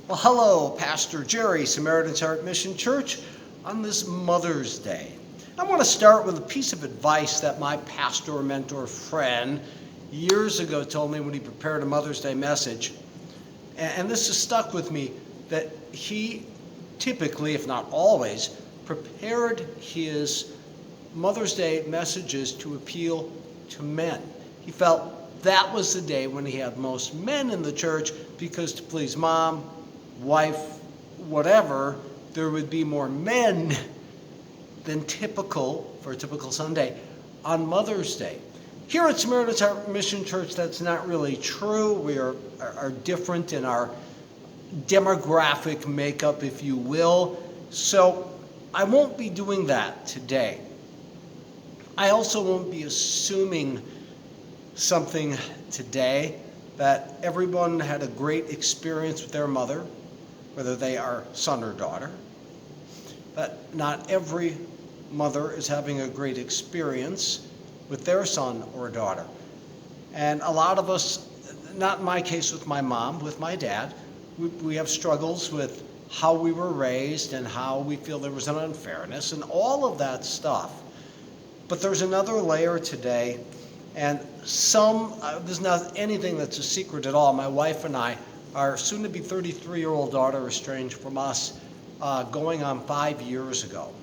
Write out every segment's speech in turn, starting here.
Well, hello, Pastor Jerry, Samaritan's Heart Mission Church, on this Mother's Day. I want to start with a piece of advice that my pastor mentor friend years ago told me when he prepared a Mother's Day message. And this has stuck with me, that he typically, if not always, prepared his Mother's Day messages to appeal to men. He felt that was the day when he had most men in the church, because to please mom, wife, whatever, there would be more men than typical for a typical Sunday on Mother's Day. Here at Samaritan's Heart Mission Church, that's not really true. We are different in our demographic makeup, if you will. So I won't be doing that today. I also won't be assuming something today, that everyone had a great experience with their mother, whether they are son or daughter. But not every mother is having a great experience with their son or daughter. And a lot of us, not in my case with my mom, with my dad, we have struggles with how we were raised and how we feel there was an unfairness and all of that stuff. But there's another layer today, and there's not anything that's a secret at all. My wife and I, our soon-to-be 33-year-old daughter estranged from us going on 5 years ago.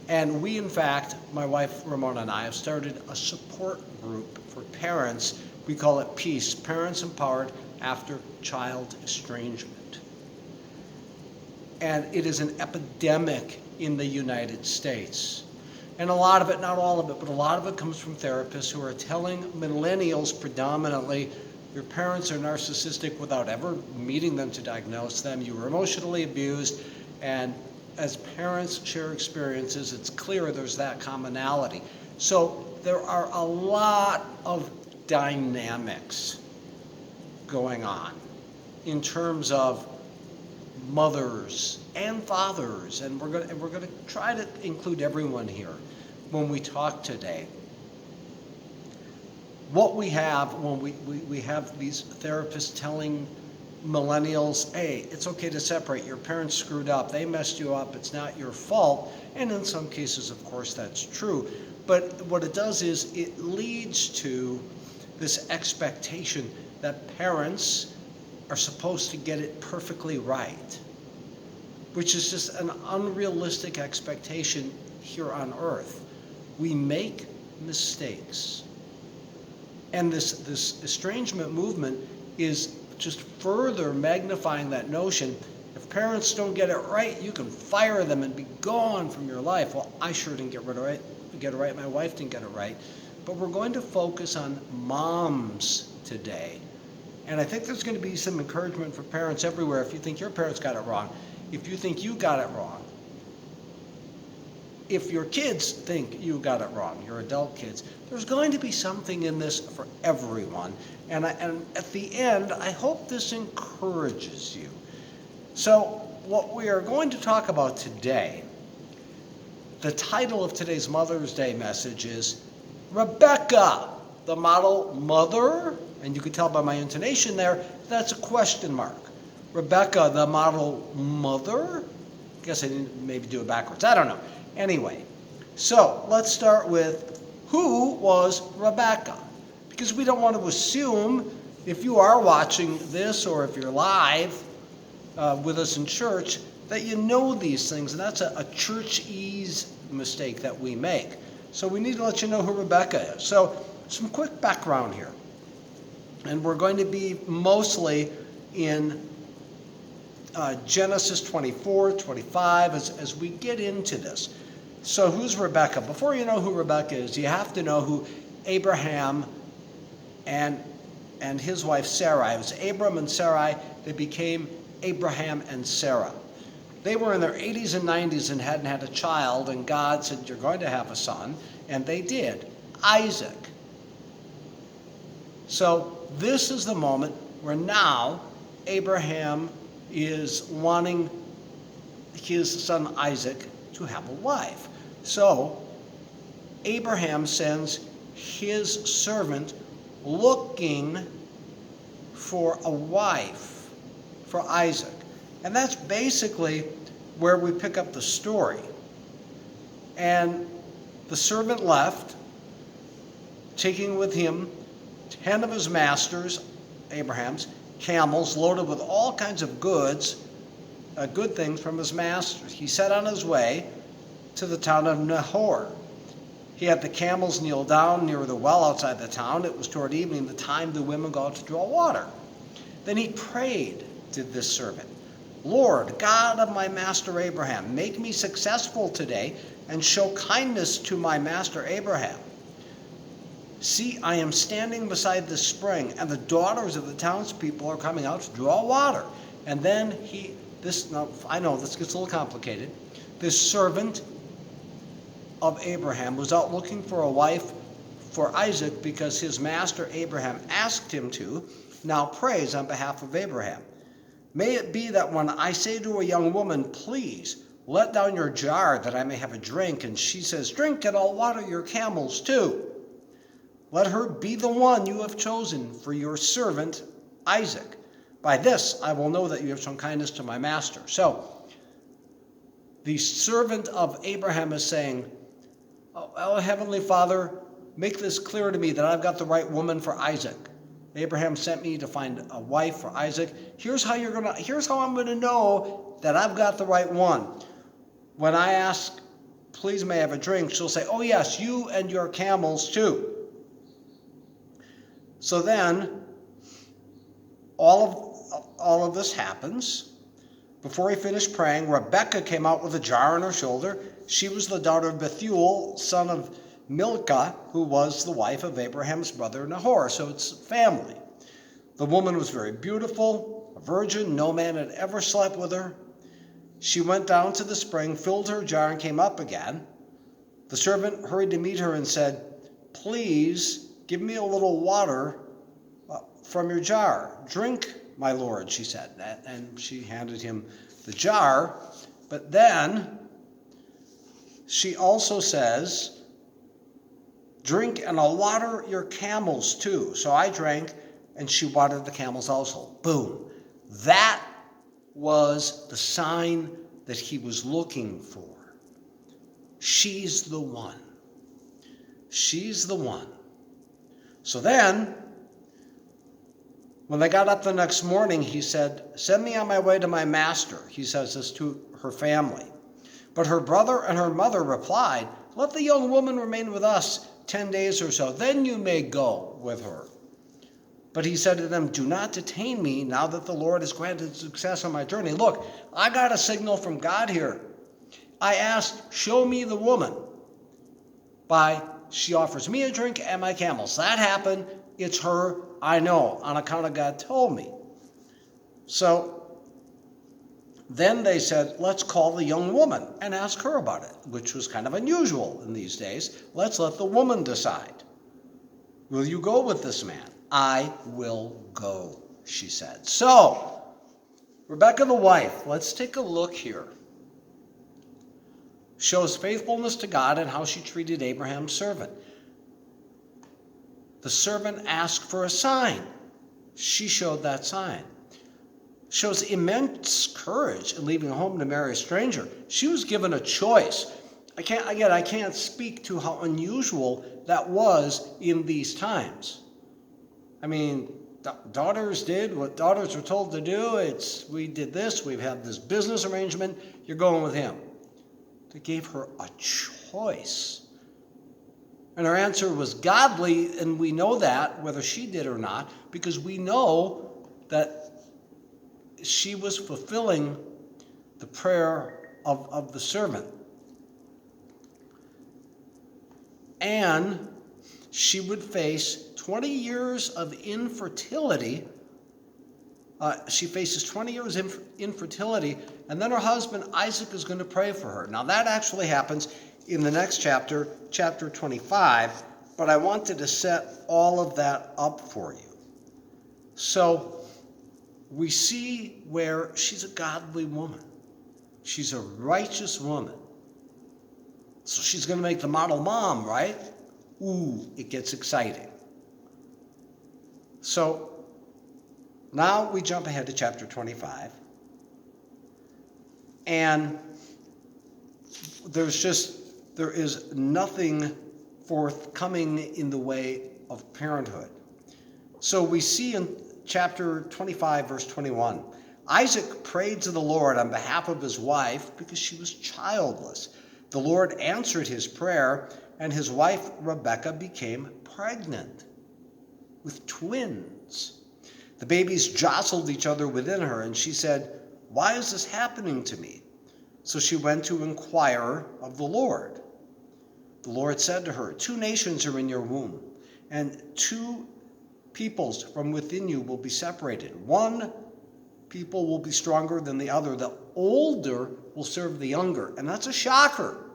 And we, in fact, my wife Ramona and I, have started a support group for parents. We call it PEACE, Parents Empowered After Child Estrangement. And it is an epidemic in the United States. And a lot of it, not all of it, but a lot of it comes from therapists who are telling millennials predominantly, your parents are narcissistic without ever meeting them to diagnose them. You were emotionally abused, and as parents share experiences, it's clear there's that commonality. So there are a lot of dynamics going on in terms of mothers and fathers, and we're going to try to include everyone here when we talk today. What we have when we have these therapists telling millennials, hey, it's okay to separate, your parents screwed up, they messed you up, it's not your fault, and in some cases, of course, that's true. But what it does is it leads to this expectation that parents are supposed to get it perfectly right, which is just an unrealistic expectation here on earth. We make mistakes. And this estrangement movement is just further magnifying that notion. If parents don't get it right, you can fire them and be gone from your life. Well, I sure didn't get it right. My wife didn't get it right. But we're going to focus on moms today. And I think there's going to be some encouragement for parents everywhere. If you think your parents got it wrong, if you think you got it wrong, if your kids think you got it wrong, your adult kids, there's going to be something in this for everyone. And at the end, I hope this encourages you. So what we are going to talk about today, the title of today's Mother's Day message is Rebecca, the model mother. And you can tell by my intonation there, that's a question mark. Rebecca, the model mother. I guess I didn't maybe do it backwards. I don't know. Anyway, so let's start with who was Rebecca? Because we don't want to assume, if you are watching this or if you're live with us in church, that you know these things. And that's a church-ese mistake that we make. So we need to let you know who Rebecca is. So some quick background here. And we're going to be mostly in Genesis 24, 25 as we get into this. So who's Rebecca? Before you know who Rebecca is, you have to know who Abraham and his wife Sarai. It was Abram and Sarai. They became Abraham and Sarah. They were in their 80s and 90s and hadn't had a child, and God said, you're going to have a son, and they did, Isaac. So this is the moment where now Abraham is wanting his son Isaac to have a wife. So Abraham sends his servant looking for a wife for Isaac. And that's basically where we pick up the story. And the servant left, taking with him 10 of his masters, Abraham's, camels loaded with all kinds of goods, good things from his masters. He set on his way to the town of Nahor. He had the camels kneel down near the well outside the town. It was toward evening, the time the women go out to draw water. Then he prayed to this servant, Lord, God of my master Abraham, make me successful today and show kindness to my master Abraham. See, I am standing beside the spring, and the daughters of the townspeople are coming out to draw water. And then I know this gets a little complicated. This servant of Abraham was out looking for a wife for Isaac because his master Abraham asked him to. Now prays on behalf of Abraham. May it be that when I say to a young woman, please, let down your jar that I may have a drink, and she says, drink and I'll water your camels too. Let her be the one you have chosen for your servant Isaac. By this I will know that you have shown kindness to my master. So, the servant of Abraham is saying, oh, Heavenly Father, make this clear to me that I've got the right woman for Isaac. Abraham sent me to find a wife for Isaac. Here's how I'm going to know that I've got the right one. When I ask, please may I have a drink, she'll say, oh yes, you and your camels too. So then, all of this happens. Before he finished praying, Rebekah came out with a jar on her shoulder. She was the daughter of Bethuel, son of Milcah, who was the wife of Abraham's brother Nahor, so it's family. The woman was very beautiful, a virgin, no man had ever slept with her. She went down to the spring, filled her jar, and came up again. The servant hurried to meet her and said, please give me a little water from your jar. Drink, my lord, she said. And she handed him the jar. But then she also says, drink and I'll water your camels too. So I drank and she watered the camels also. Boom. That was the sign that he was looking for. She's the one. She's the one. So then, when they got up the next morning, he said, send me on my way to my master. He says this to her family. But her brother and her mother replied, let the young woman remain with us 10 days or so, then you may go with her. But he said to them, do not detain me now that the Lord has granted success on my journey. Look, I got a signal from God here. I asked, show me the woman. She offers me a drink and my camels. That happened. It's her. I know, on account of God told me. So then they said, let's call the young woman and ask her about it, which was kind of unusual in these days. Let's let the woman decide. Will you go with this man? I will go, she said. So, Rebekah the wife, let's take a look here. Shows faithfulness to God and how she treated Abraham's servant. The servant asked for a sign. She showed that sign. Shows immense courage in leaving home to marry a stranger. She was given a choice. I can't speak to how unusual that was in these times. I mean, daughters did what daughters were told to do. We did this, we've had this business arrangement, you're going with him. They gave her a choice. And her answer was godly, and we know that, whether she did or not, because we know that she was fulfilling the prayer of the servant. And she would face 20 years of infertility. She faces 20 years of infertility, and then her husband Isaac is going to pray for her. Now that actually happens in the next chapter, chapter 25, but I wanted to set all of that up for you. So we see where she's a godly woman. She's a righteous woman. So she's going to make the model mom, right? Ooh, it gets exciting. So Now we jump ahead to chapter 25. And there is nothing forthcoming in the way of parenthood. So we see in chapter 25, verse 21, Isaac prayed to the Lord on behalf of his wife because she was childless. The Lord answered his prayer, and his wife Rebekah became pregnant with twins. The babies jostled each other within her, and she said, "Why is this happening to me?" So she went to inquire of the Lord. The Lord said to her, "Two nations are in your womb, and two peoples from within you will be separated. One people will be stronger than the other. The older will serve the younger." And that's a shocker.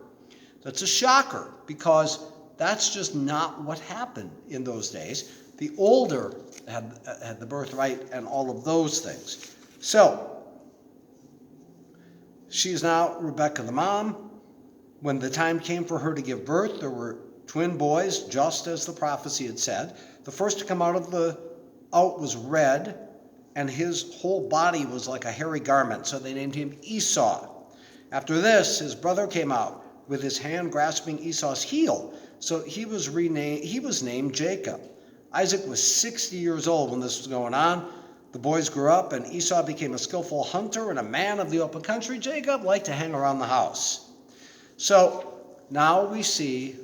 That's a shocker, because that's just not what happened in those days. The older had the birthright and all of those things. So, she is now Rebekah the mom. When the time came for her to give birth, there were twin boys, just as the prophecy had said. The first to come out was red, and his whole body was like a hairy garment, so they named him Esau. After this, his brother came out with his hand grasping Esau's heel, so he was named Jacob. Isaac was 60 years old when this was going on. The boys grew up, and Esau became a skillful hunter and a man of the open country. Jacob liked to hang around the house. So now we see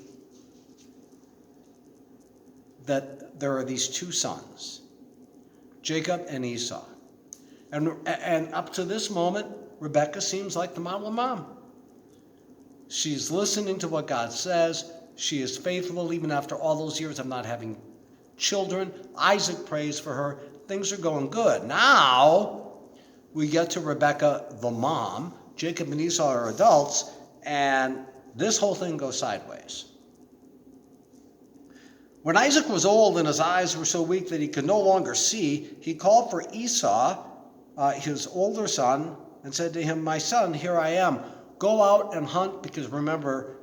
that there are these two sons, Jacob and Esau. And up to this moment, Rebekah seems like the model mom. She's listening to what God says. She is faithful even after all those years of not having children. Isaac prays for her. Things are going good. Now we get to Rebekah the mom. Jacob and Esau are adults, and this whole thing goes sideways. When Isaac was old and his eyes were so weak that he could no longer see, he called for Esau, his older son, and said to him, "My son, here I am. Go out and hunt," because remember,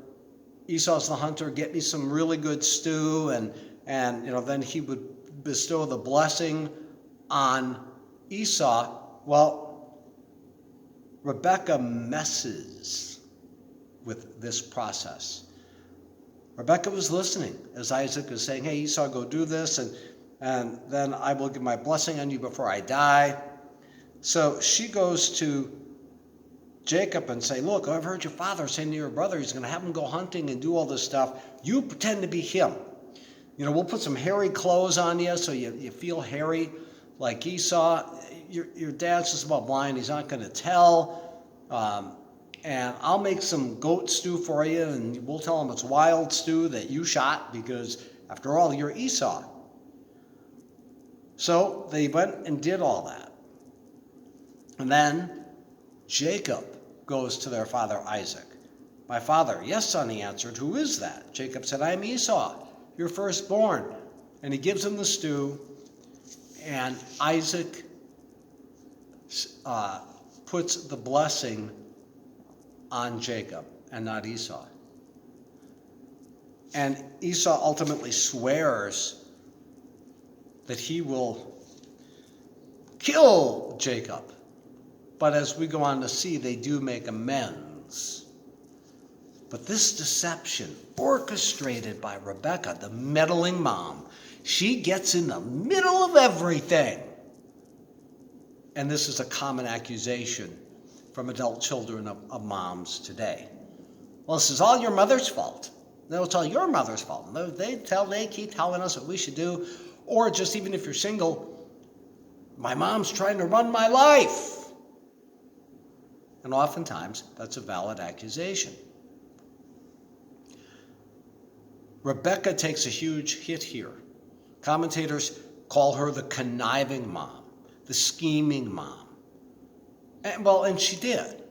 Esau's the hunter. "Get me some really good stew," and then he would bestow the blessing on Esau. Well, Rebekah messes with this process. Rebekah was listening as Isaac was saying, "Hey, Esau, go do this, and then I will give my blessing on you before I die." So she goes to Jacob and say, "Look, I've heard your father saying to your brother he's going to have him go hunting and do all this stuff. You pretend to be him. We'll put some hairy clothes on you so you feel hairy like Esau. Your dad's just about blind. He's not going to tell. And I'll make some goat stew for you, and we'll tell him it's wild stew that you shot because, after all, you're Esau." So they went and did all that. And then Jacob goes to their father Isaac. "My father." "Yes, son," he answered. "Who is that?" Jacob said, "I am Esau, your firstborn." And he gives him the stew, and Isaac puts the blessing on Jacob and not Esau. And Esau ultimately swears that he will kill Jacob. But as we go on to see, they do make amends. But this deception, orchestrated by Rebekah, the meddling mom, she gets in the middle of everything. And this is a common accusation from adult children of moms today. "Well, this is all your mother's fault." No, it's all your mother's fault. They keep telling us what we should do. Or just even if you're single, "My mom's trying to run my life." And oftentimes, that's a valid accusation. Rebekah takes a huge hit here. Commentators call her the conniving mom, the scheming mom. And she did.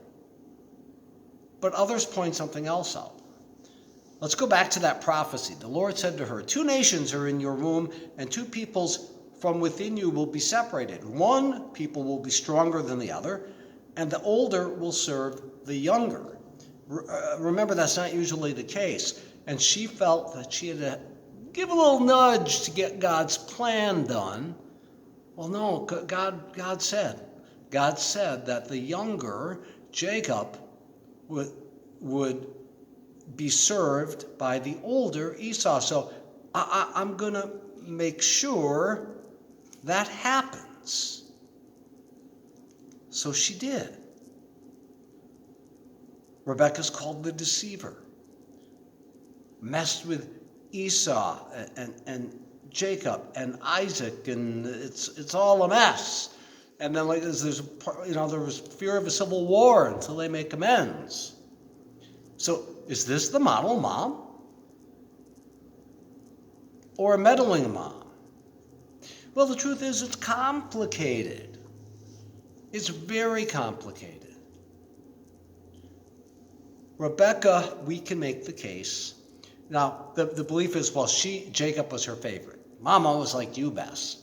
But others point something else out. Let's go back to that prophecy. The Lord said to her, "Two nations are in your womb, and two peoples from within you will be separated. One people will be stronger than the other, and the older will serve the younger." Remember, that's not usually the case. And she felt that she had to give a little nudge to get God's plan done. Well, no, God said that the younger Jacob would be served by the older Esau. So I'm going to make sure that happens. So she did. Rebekah's called the deceiver. Messed with Esau and Jacob and Isaac, and it's all a mess. And then there was fear of a civil war until they make amends. So is this the model mom? Or a meddling mom? Well, the truth is it's complicated. It's very complicated. Rebekah, we can make the case. Now, the belief is, well, Jacob was her favorite. Mom always liked you best.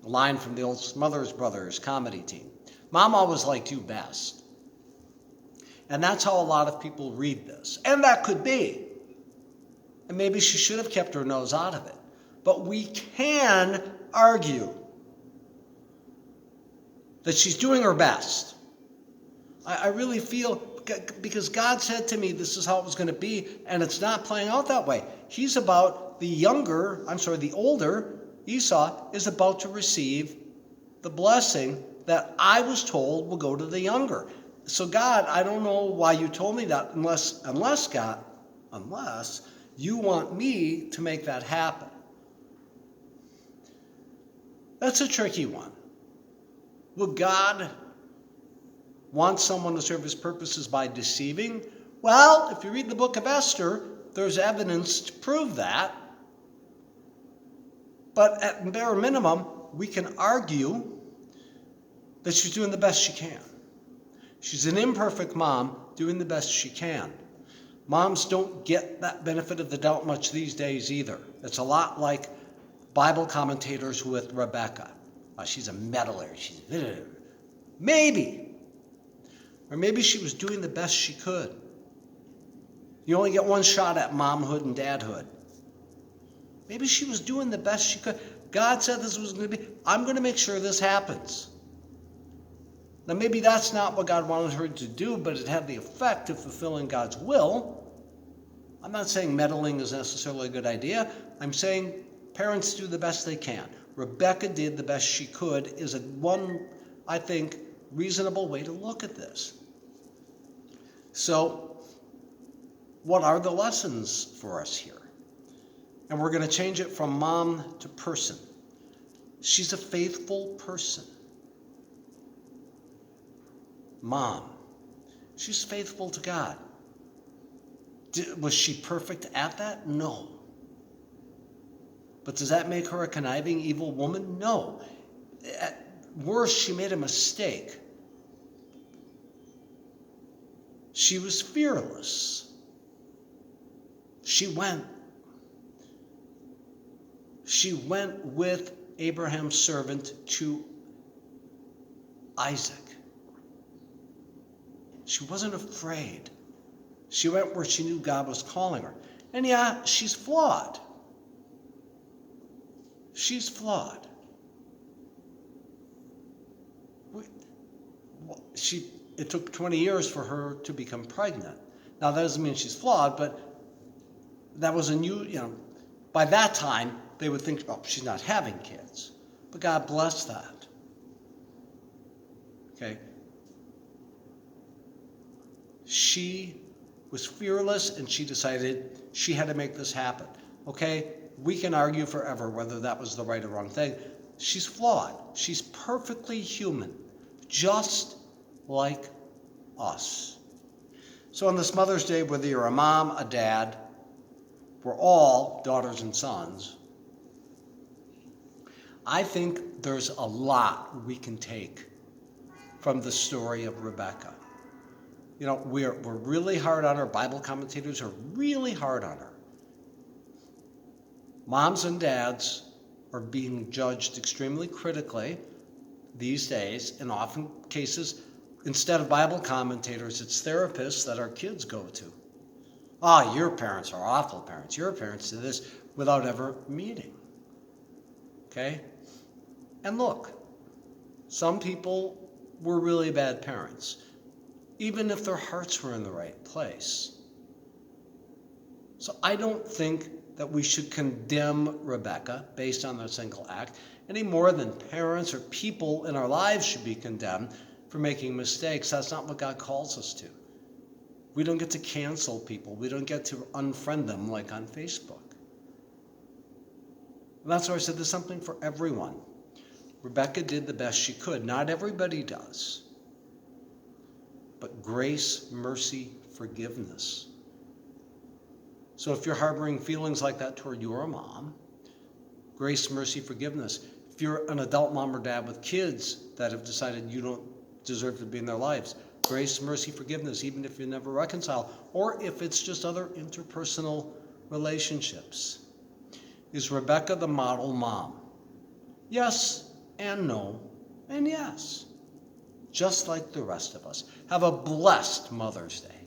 A line from the old Smothers Brothers comedy team. Mom always liked you best. And that's how a lot of people read this. And that could be. And maybe she should have kept her nose out of it. But we can argue that she's doing her best. I really feel, because God said to me this is how it was going to be, and it's not playing out that way. He's about the older Esau is about to receive the blessing that I was told will go to the younger. So God, I don't know why you told me that unless you want me to make that happen. That's a tricky one. Will God want someone to serve his purposes by deceiving? Well, if you read the book of Esther, there's evidence to prove that. But at bare minimum, we can argue that she's doing the best she can. She's an imperfect mom doing the best she can. Moms don't get that benefit of the doubt much these days either. It's a lot like Bible commentators with Rebekah. She's a meddler. Maybe. Or maybe she was doing the best she could. You only get one shot at momhood and dadhood. Maybe she was doing the best she could. God said this was going to be, I'm going to make sure this happens. Now maybe that's not what God wanted her to do, but it had the effect of fulfilling God's will. I'm not saying meddling is necessarily a good idea. I'm saying parents do the best they can. Rebekah did the best she could is one, I think, reasonable way to look at this. So, what are the lessons for us here? And we're going to change it from mom to person. She's a faithful person. Mom. She's faithful to God. Was she perfect at that? No. But does that make her a conniving, evil woman? No. At worst, she made a mistake. She was fearless. She went with Abraham's servant to Isaac. She wasn't afraid. She went where she knew God was calling her. And yeah, she's flawed. She's flawed. It took 20 years for her to become pregnant. Now, that doesn't mean she's flawed, but that was by that time, they would think, oh, she's not having kids. But God bless that. Okay? She was fearless, and she decided she had to make this happen. Okay? We can argue forever whether that was the right or wrong thing. She's flawed. She's perfectly human, just like us. So on this Mother's Day, whether you're a mom, a dad, we're all daughters and sons. I think there's a lot we can take from the story of Rebekah. We're really hard on her. Bible commentators are really hard on her. Moms and dads are being judged extremely critically these days, in often cases, instead of Bible commentators, it's therapists that our kids go to. Your parents are awful parents. Your parents do this without ever meeting. Okay? And look, some people were really bad parents, even if their hearts were in the right place. So I don't think that we should condemn Rebecca based on their single act any more than parents or people in our lives should be condemned for making mistakes. That's not what God calls us to. We don't get to cancel people. We don't get to unfriend them like on Facebook. And that's why I said there's something for everyone. Rebecca did the best she could. Not everybody does. But grace, mercy, forgiveness. So if you're harboring feelings like that toward your mom, grace, mercy, forgiveness. If you're an adult mom or dad with kids that have decided you don't deserve to be in their lives, grace, mercy, forgiveness, even if you never reconcile, or if it's just other interpersonal relationships. Is Rebecca the model mom? Yes and no and yes. Just like the rest of us. Have a blessed Mother's Day.